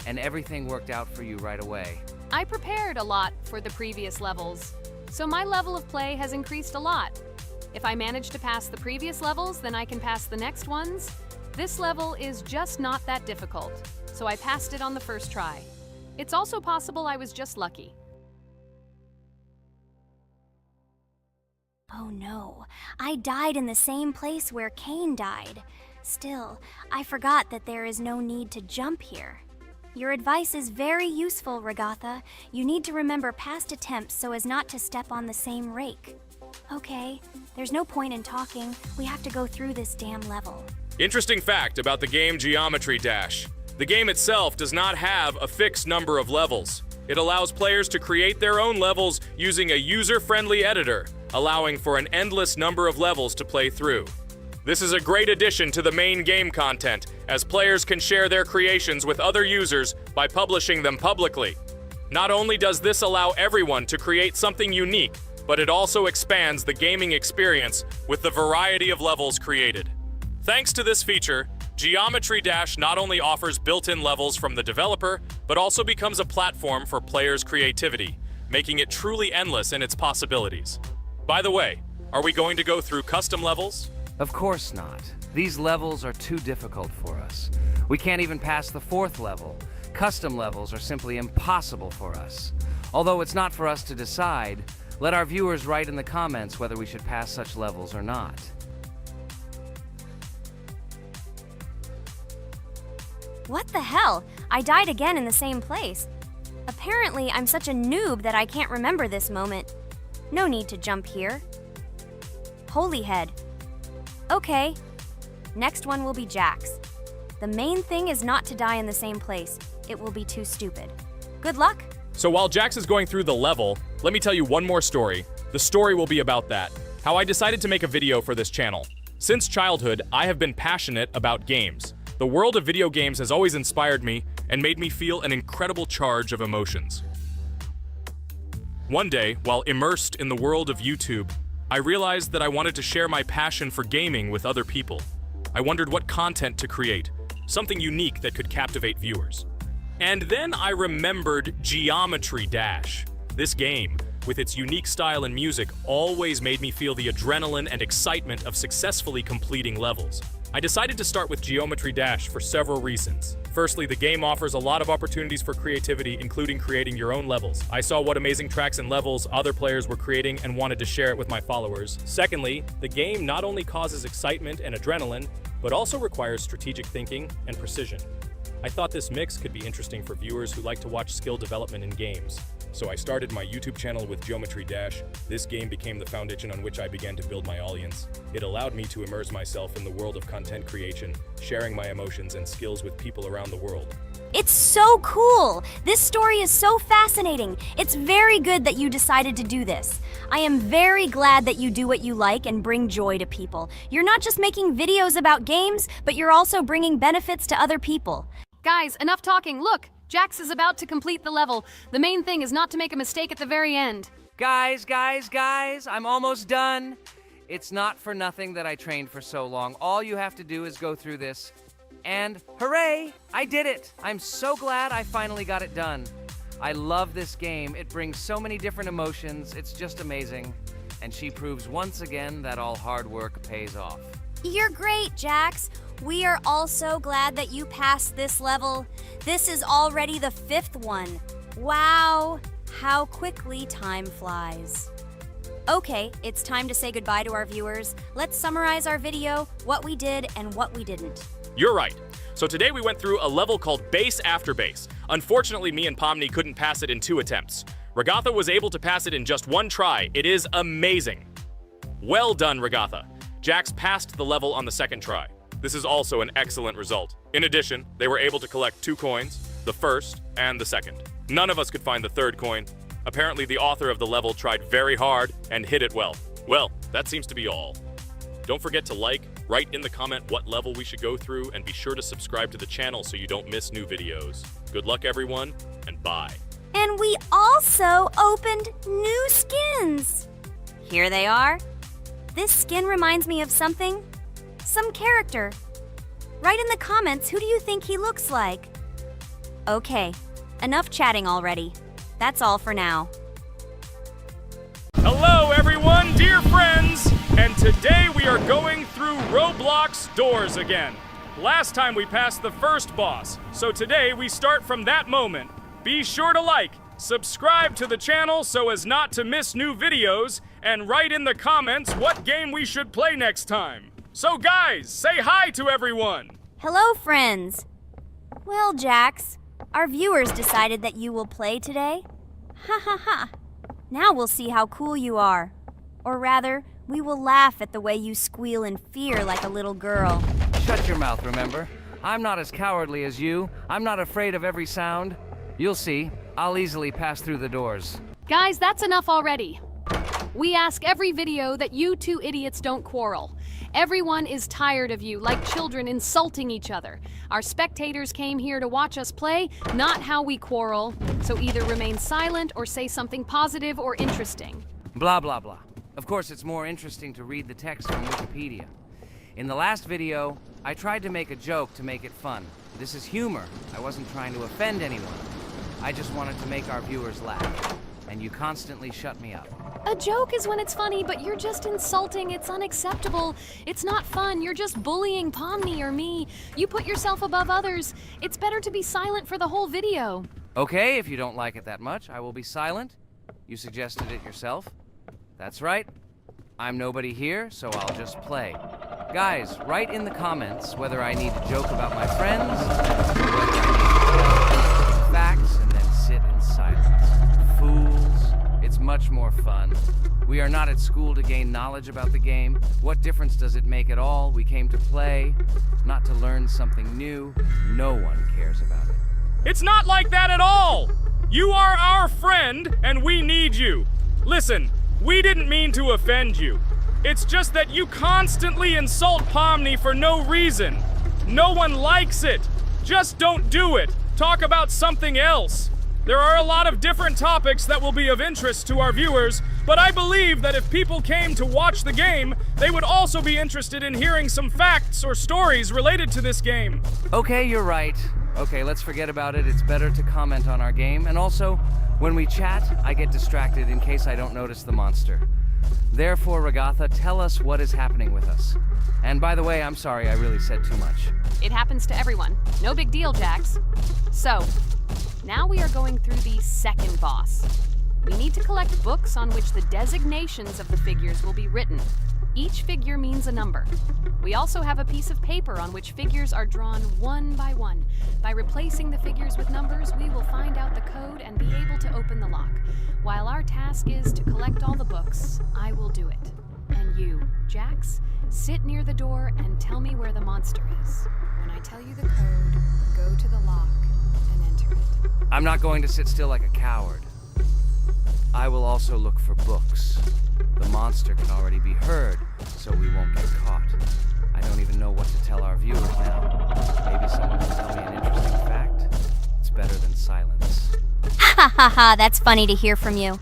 and everything worked out for you right away. I prepared a lot for the previous levels, so my level of play has increased a lot. If I manage to pass the previous levels, then I can pass the next ones. This level is just not that difficult, so I passed it on the first try. It's also possible I was just lucky. Oh no, I died in the same place where Cain died. Still, I forgot that there is no need to jump here. Your advice is very useful, Regatha. You need to remember past attempts so as not to step on the same rake. Okay, there's no point in talking. We have to go through this damn level. Interesting fact about the game Geometry Dash. The game itself does not have a fixed number of levels. It allows players to create their own levels using a user-friendly editor, allowing for an endless number of levels to play through. This is a great addition to the main game content, as players can share their creations with other users by publishing them publicly. Not only does this allow everyone to create something unique, but it also expands the gaming experience with the variety of levels created. Thanks to this feature, Geometry Dash not only offers built-in levels from the developer, but also becomes a platform for players' creativity, making it truly endless in its possibilities. By the way, are we going to go through custom levels? Of course not. These levels are too difficult for us. We can't even pass the 4th level. Custom levels are simply impossible for us. Although it's not for us to decide, let our viewers write in the comments whether we should pass such levels or not. What the hell? I died again in the same place. Apparently, I'm such a noob that I can't remember this moment. No need to jump here. Holy head. Okay. Next one will be Jax. The main thing is not to die in the same place. It will be too stupid. Good luck. So while Jax is going through the level, let me tell you one more story. The story will be about that. How I decided to make a video for this channel. Since childhood, I have been passionate about games. The world of video games has always inspired me and made me feel an incredible charge of emotions. One day, while immersed in the world of YouTube, I realized that I wanted to share my passion for gaming with other people. I wondered what content to create, something unique that could captivate viewers. And then I remembered Geometry Dash. This game, with its unique style and music, always made me feel the adrenaline and excitement of successfully completing levels. I decided to start with Geometry Dash for several reasons. Firstly, the game offers a lot of opportunities for creativity, including creating your own levels. I saw what amazing tracks and levels other players were creating and wanted to share it with my followers. Secondly, the game not only causes excitement and adrenaline, but also requires strategic thinking and precision. I thought this mix could be interesting for viewers who like to watch skill development in games. So I started my YouTube channel with Geometry Dash. This game became the foundation on which I began to build my audience. It allowed me to immerse myself in the world of content creation, sharing my emotions and skills with people around the world. It's so cool! This story is so fascinating. It's very good that you decided to do this. I am very glad that you do what you like and bring joy to people. You're not just making videos about games, but you're also bringing benefits to other people. Guys, enough talking. Look, Jax is about to complete the level. The main thing is not to make a mistake at the very end. Guys, I'm almost done. It's not for nothing that I trained for so long. All you have to do is go through this. And hooray, I did it! I'm so glad I finally got it done. I love this game. It brings so many different emotions. It's just amazing. And she proves once again that all hard work pays off. You're great, Jax. We are also glad that you passed this level. This is already the 5th one. Wow, how quickly time flies. Okay, it's time to say goodbye to our viewers. Let's summarize our video, what we did and what we didn't. You're right. So today we went through a level called Base After Base. Unfortunately, me and Pomni couldn't pass it in 2 attempts. Ragatha was able to pass it in just 1 try. It is amazing. Well done, Ragatha. Jax passed the level on the 2nd try. This is also an excellent result. In addition, they were able to collect 2 coins, the 1st and the 2nd. None of us could find the 3rd coin. Apparently, the author of the level tried very hard and hit it well. Well, that seems to be all. Don't forget to like, write in the comment what level we should go through, and be sure to subscribe to the channel so you don't miss new videos. Good luck, everyone, and bye. And we also opened new skins. Here they are. This skin reminds me of something. Some character. Write in the comments, who do you think he looks like? Okay, enough chatting already. That's all for now. Hello, everyone, dear friends! And today we are going through Roblox doors again. Last time we passed the first boss, so today we start from that moment. Be sure to like, subscribe to the channel so as not to miss new videos, and write in the comments what game we should play next time. So guys, say hi to everyone! Hello, friends. Well, Jax, our viewers decided that you will play today. Ha ha ha. Now we'll see how cool you are. Or rather, we will laugh at the way you squeal in fear like a little girl. Shut your mouth, remember? I'm not as cowardly as you. I'm not afraid of every sound. You'll see. I'll easily pass through the doors. Guys, that's enough already. We ask every video that you 2 idiots don't quarrel. Everyone is tired of you, like children insulting each other. Our spectators came here to watch us play, not how we quarrel. So either remain silent or say something positive or interesting. Blah, blah, blah. Of course, it's more interesting to read the text from Wikipedia. In the last video, I tried to make a joke to make it fun. This is humor. I wasn't trying to offend anyone. I just wanted to make our viewers laugh. And you constantly shut me up. A joke is when it's funny, but you're just insulting. It's unacceptable. It's not fun. You're just bullying Pomni or me. You put yourself above others. It's better to be silent for the whole video. Okay, if you don't like it that much, I will be silent. You suggested it yourself. That's right. I'm nobody here, so I'll just play. Guys, write in the comments whether I need to joke about my friends, or whether I need to facts and then sit in silence. Fools. It's much more fun. We are not at school to gain knowledge about the game. What difference does it make at all? We came to play, not to learn something new. No one cares about it. It's not like that at all! You are our friend, and we need you. Listen, we didn't mean to offend you. It's just that you constantly insult Pomni for no reason. No one likes it. Just don't do it. Talk about something else. There are a lot of different topics that will be of interest to our viewers, but I believe that if people came to watch the game, they would also be interested in hearing some facts or stories related to this game. Okay, you're right. Okay, let's forget about it. It's better to comment on our game. And also, when we chat, I get distracted in case I don't notice the monster. Therefore, Ragatha, tell us what is happening with us. And by the way, I'm sorry I really said too much. It happens to everyone. No big deal, Jax. So, now we are going through the second boss. We need to collect books on which the designations of the figures will be written. Each figure means a number. We also have a piece of paper on which figures are drawn one by one. By replacing the figures with numbers, we will find out the code and be able to open the lock. While our task is to collect all the books, I will do it. And you, Jax, sit near the door and tell me where the monster is. When I tell you the code, go to the lock and enter it. I'm not going to sit still like a coward. I will also look for books. The monster can already be heard, so we won't get caught. I don't even know what to tell our viewers now. Maybe someone can tell me an interesting fact. It's better than silence. Ha ha ha, that's funny to hear from you.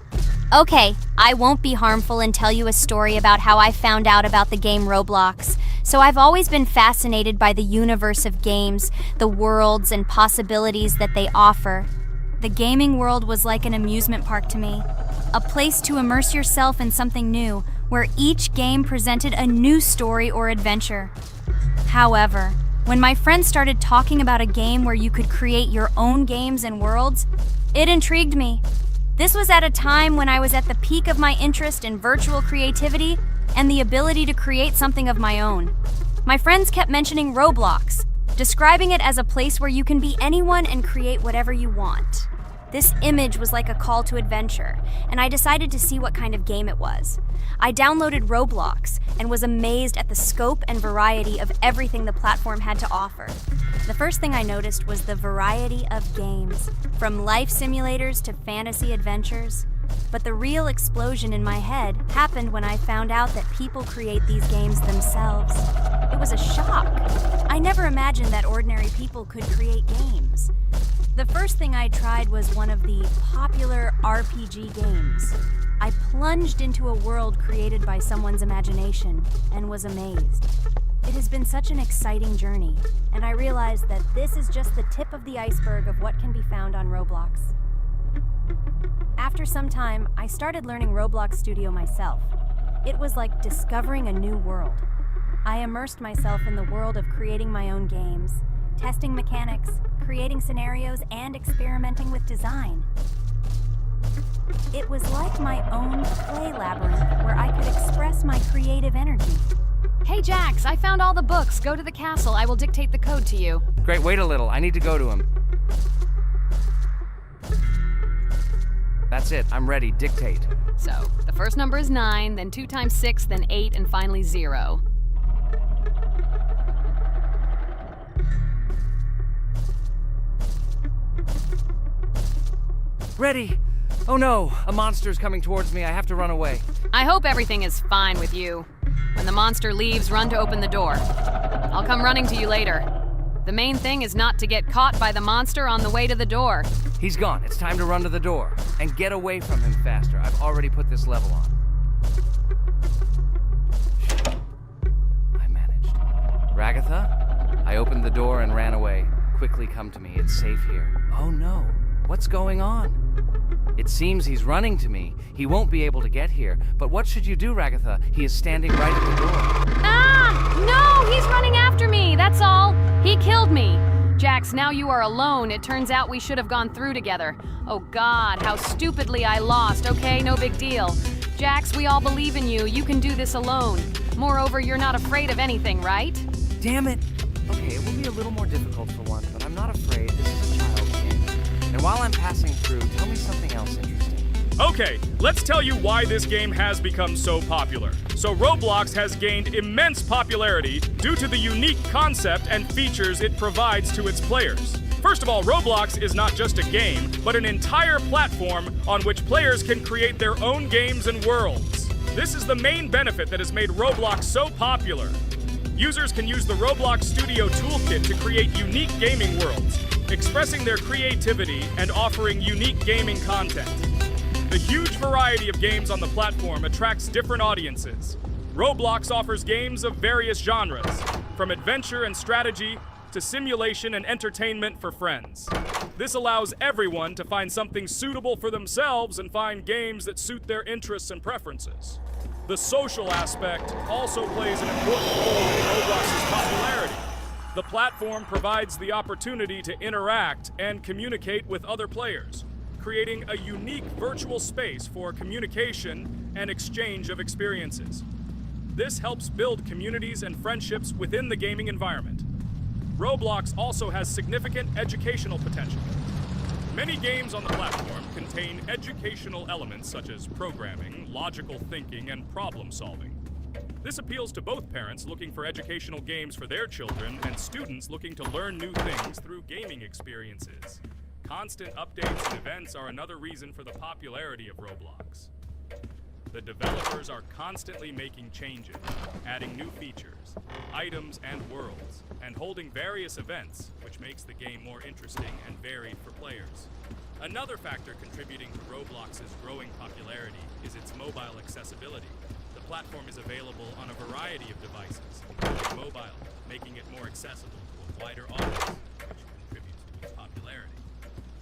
Okay, I won't be harmful and tell you a story about how I found out about the game Roblox. So I've always been fascinated by the universe of games, the worlds and possibilities that they offer. The gaming world was like an amusement park to me, a place to immerse yourself in something new, where each game presented a new story or adventure. However, when my friends started talking about a game where you could create your own games and worlds, it intrigued me. This was at a time when I was at the peak of my interest in virtual creativity and the ability to create something of my own. My friends kept mentioning Roblox, describing it as a place where you can be anyone and create whatever you want. This image was like a call to adventure, and I decided to see what kind of game it was. I downloaded Roblox and was amazed at the scope and variety of everything the platform had to offer. The first thing I noticed was the variety of games, from life simulators to fantasy adventures. But the real explosion in my head happened when I found out that people create these games themselves. It was a shock. I never imagined that ordinary people could create games. The first thing I tried was one of the popular RPG games. I plunged into a world created by someone's imagination and was amazed. It has been such an exciting journey, and I realized that this is just the tip of the iceberg of what can be found on Roblox. After some time, I started learning Roblox Studio myself. It was like discovering a new world. I immersed myself in the world of creating my own games, testing mechanics, creating scenarios, and experimenting with design. It was like my own play labyrinth where I could express my creative energy. Hey Jax, I found all the books. Go to the castle. I will dictate the code to you. Great, wait a little. I need to go to him. That's it. I'm ready. Dictate. So, the first number is 9, then 2 times 6, then 8, and finally 0. Ready! Oh no! A monster's coming towards me. I have to run away. I hope everything is fine with you. When the monster leaves, run to open the door. I'll come running to you later. The main thing is not to get caught by the monster on the way to the door. He's gone. It's time to run to the door. And get away from him faster. I've already put this level on. I managed. Ragatha? I opened the door and ran away. Quickly come to me. It's safe here. Oh no. What's going on? It seems he's running to me. He won't be able to get here. But what should you do, Ragatha? He is standing right at the door. Ah! No! He's running after me! That's all! He killed me! Jax, now you are alone. It turns out we should have gone through together. Oh God, how stupidly I lost. Okay, no big deal. Jax, we all believe in you. You can do this alone. Moreover, you're not afraid of anything, right? Damn it! Okay, it will be a little more difficult for one, but I'm not afraid. This is a child's game. And while I'm passing through, tell me something else interesting. Okay, let's tell you why this game has become so popular. So Roblox has gained immense popularity due to the unique concept and features it provides to its players. First of all, Roblox is not just a game, but an entire platform on which players can create their own games and worlds. This is the main benefit that has made Roblox so popular. Users can use the Roblox Studio Toolkit to create unique gaming worlds, expressing their creativity and offering unique gaming content. The huge variety of games on the platform attracts different audiences. Roblox offers games of various genres, from adventure and strategy to simulation and entertainment for friends. This allows everyone to find something suitable for themselves and find games that suit their interests and preferences. The social aspect also plays an important role in Roblox's popularity. The platform provides the opportunity to interact and communicate with other players, creating a unique virtual space for communication and exchange of experiences. This helps build communities and friendships within the gaming environment. Roblox also has significant educational potential. Many games on the platform contain educational elements such as programming, logical thinking, and problem solving. This appeals to both parents looking for educational games for their children and students looking to learn new things through gaming experiences. Constant updates and events are another reason for the popularity of Roblox. The developers are constantly making changes, adding new features, items, and worlds, and holding various events, which makes the game more interesting and varied for players. Another factor contributing to Roblox's growing popularity is its mobile accessibility. The platform is available on a variety of devices, including mobile, making it more accessible to a wider audience, which contributes to its popularity.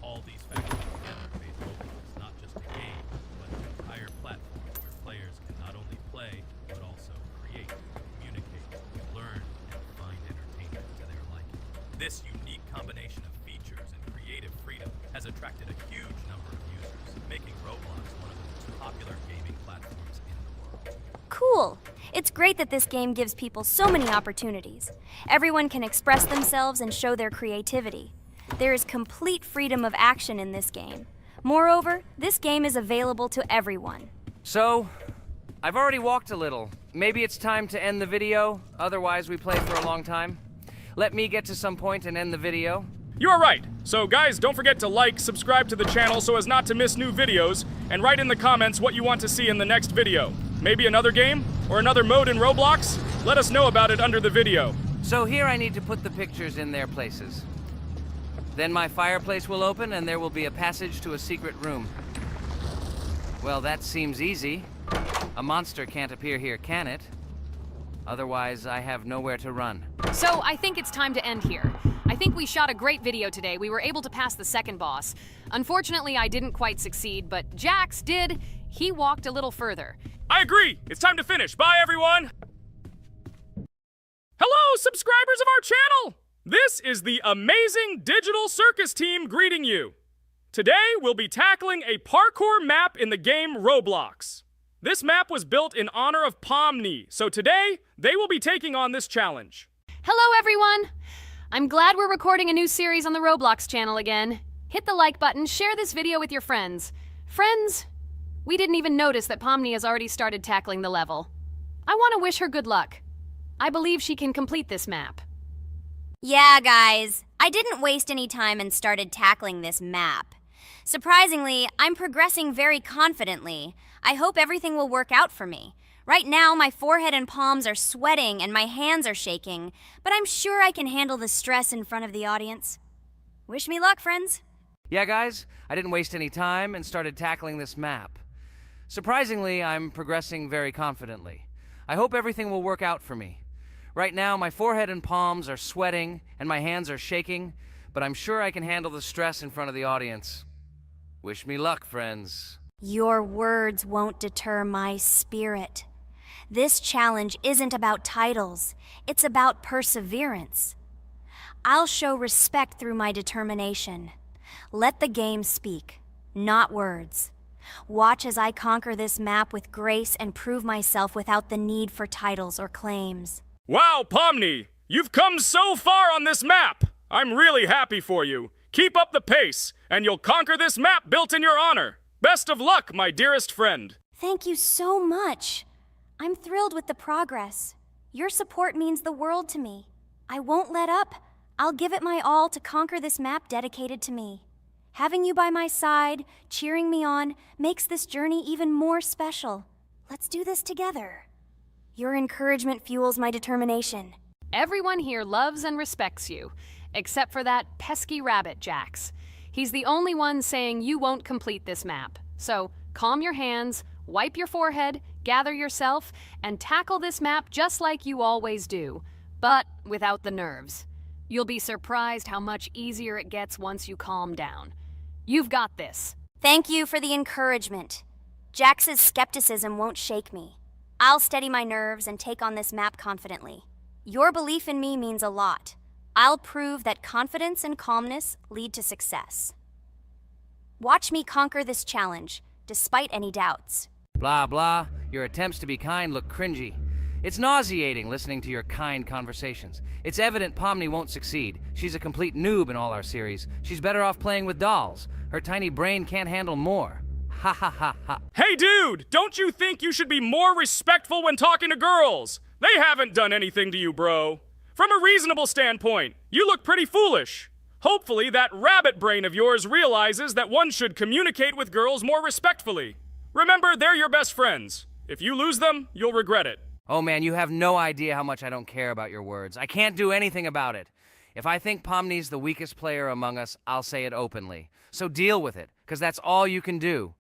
All these factors together made Roblox not just a game, but an entire platform where players can not only play, but also create, communicate, learn, and find entertainment to their liking. This unique combination of features and creative freedom has attracted a huge number of users, making Roblox one of the most popular gaming platforms in the world. Cool! It's great that this game gives people so many opportunities. Everyone can express themselves and show their creativity. There is complete freedom of action in this game. Moreover, this game is available to everyone. So, I've already walked a little. Maybe it's time to end the video, otherwise we play for a long time. Let me get to some point and end the video. You are right. So guys, don't forget to like, subscribe to the channel so as not to miss new videos, and write in the comments what you want to see in the next video. Maybe another game? Or another mode in Roblox? Let us know about it under the video. So here I need to put the pictures in their places. Then my fireplace will open and there will be a passage to a secret room. Well, that seems easy. A monster can't appear here, can it? Otherwise, I have nowhere to run. So I think it's time to end here. I think we shot a great video today. We were able to pass the second boss. Unfortunately, I didn't quite succeed, but Jax did. He walked a little further. I agree. It's time to finish. Bye, everyone. Hello, subscribers of our channel. This is the amazing Digital Circus team greeting you. Today, we'll be tackling a parkour map in the game Roblox. This map was built in honor of Pomni, so today, they will be taking on this challenge. Hello, everyone. I'm glad we're recording a new series on the Roblox channel again. Hit the like button, share this video with your friends. Friends, we didn't even notice that Pomni has already started tackling the level. I want to wish her good luck. I believe she can complete this map. Yeah, guys, I didn't waste any time and started tackling this map. Surprisingly, I'm progressing very confidently. I hope everything will work out for me. Right now, my forehead and palms are sweating and my hands are shaking, but I'm sure I can handle the stress in front of the audience. Wish me luck, friends. Yeah, guys, I didn't waste any time and started tackling this map. Surprisingly, I'm progressing very confidently. I hope everything will work out for me. Right now, my forehead and palms are sweating and my hands are shaking, but I'm sure I can handle the stress in front of the audience. Wish me luck, friends. Your words won't deter my spirit. This challenge isn't about titles, it's about perseverance. I'll show respect through my determination. Let the game speak, not words. Watch as I conquer this map with grace and prove myself without the need for titles or claims. Wow, Pomni! You've come so far on this map! I'm really happy for you. Keep up the pace, and you'll conquer this map built in your honor. Best of luck, my dearest friend. Thank you so much. I'm thrilled with the progress. Your support means the world to me. I won't let up. I'll give it my all to conquer this map dedicated to me. Having you by my side, cheering me on, makes this journey even more special. Let's do this together. Your encouragement fuels my determination. Everyone here loves and respects you, except for that pesky rabbit, Jax. He's the only one saying you won't complete this map. So calm your hands, wipe your forehead, gather yourself, and tackle this map just like you always do, but without the nerves. You'll be surprised how much easier it gets once you calm down. You've got this. Thank you for the encouragement. Jax's skepticism won't shake me. I'll steady my nerves and take on this map confidently. Your belief in me means a lot. I'll prove that confidence and calmness lead to success. Watch me conquer this challenge, despite any doubts. Blah, blah. Your attempts to be kind look cringy. It's nauseating listening to your kind conversations. It's evident Pomni won't succeed. She's a complete noob in all our series. She's better off playing with dolls. Her tiny brain can't handle more. Ha ha ha ha. Hey dude, don't you think you should be more respectful when talking to girls? They haven't done anything to you, bro. From a reasonable standpoint, you look pretty foolish. Hopefully that rabbit brain of yours realizes that one should communicate with girls more respectfully. Remember, they're your best friends. If you lose them, you'll regret it. Oh man, you have no idea how much I don't care about your words. I can't do anything about it. If I think Pomni's the weakest player among us, I'll say it openly. So deal with it, because that's all you can do.